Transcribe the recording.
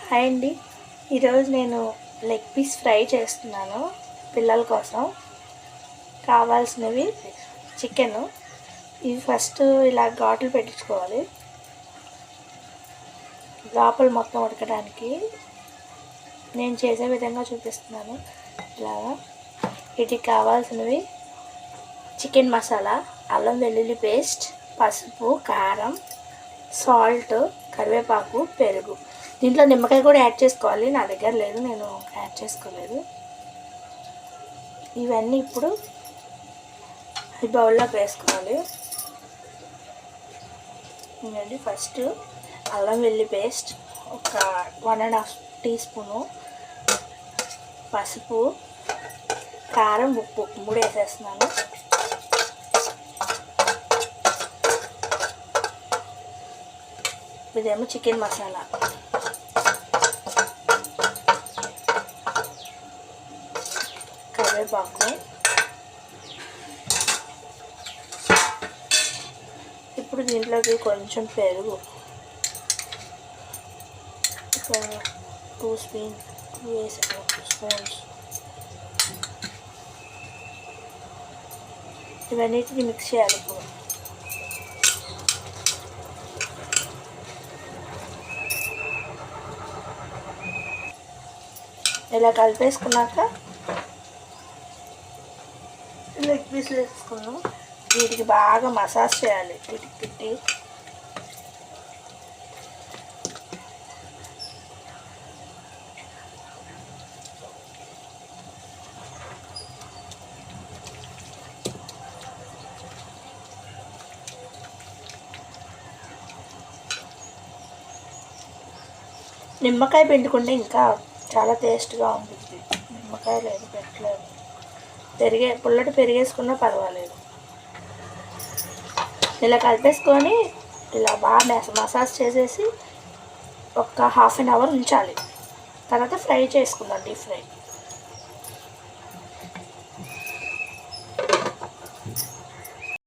Hi అండి. ఈరోజు నేను లెగ్ పీస్ ఫ్రై చేస్తున్నాను పిల్లల కోసం. కావాల్సినవి చికెను. ఇవి ఫస్ట్ ఇలా ఘాట్లు పెట్టించుకోవాలి లోపల మొత్తం ఉడకడానికి. నేను చేసే విధంగా చూపిస్తున్నాను. ఇలాగా వీటికి కావాల్సినవి చికెన్ మసాలా, అల్లం వెల్లుల్లి పేస్ట్, పసుపు, కారం, సాల్ట్, కరివేపాకు, పెరుగు. దీంట్లో నిమ్మకాయ కూడా యాడ్ చేసుకోవాలి. నా దగ్గర లేదు, నేను యాడ్ చేసుకోలేదు. ఇవన్నీ ఇప్పుడు ఈ బౌల్లోకి వేసుకోవాలి. ఇదండి ఫస్ట్ అల్లం వెల్లుల్లి పేస్ట్ ఒక 1.5 టీ స్పూను, పసుపు, కారం, ఉప్పు 3 వేసేస్తున్నాను. ఇదేమో చికెన్ మసాలా, కరివేపాకు. ఇప్పుడు దీంట్లోకి కొంచెం పెరుగు, ఒక 2 స్పూన్స్. ఇవన్నిటిని మిక్స్ చేయాలి. ఇప్పుడు ఇలా కలిపేసుకున్నాక లెగ్ పీస్లు వేసుకున్నాం. వీటికి బాగా మసాజ్ చేయాలి. వీటికి పెట్టి నిమ్మకాయ పిండుకుంటే ఇంకా చాలా టేస్ట్గా ఉంటుంది. నిమ్మకాయ లేదు, పెట్టలేదు. పుల్లటి పెరిగేసుకున్నా పర్వాలేదు. ఇలా కలిపేసుకొని ఇలా బాగా మసాజ్ చేసేసి ఒక 1/2 అవర్ ఉంచాలి. తర్వాత ఫ్రై చేసుకుందాం, డీప్ ఫ్రై.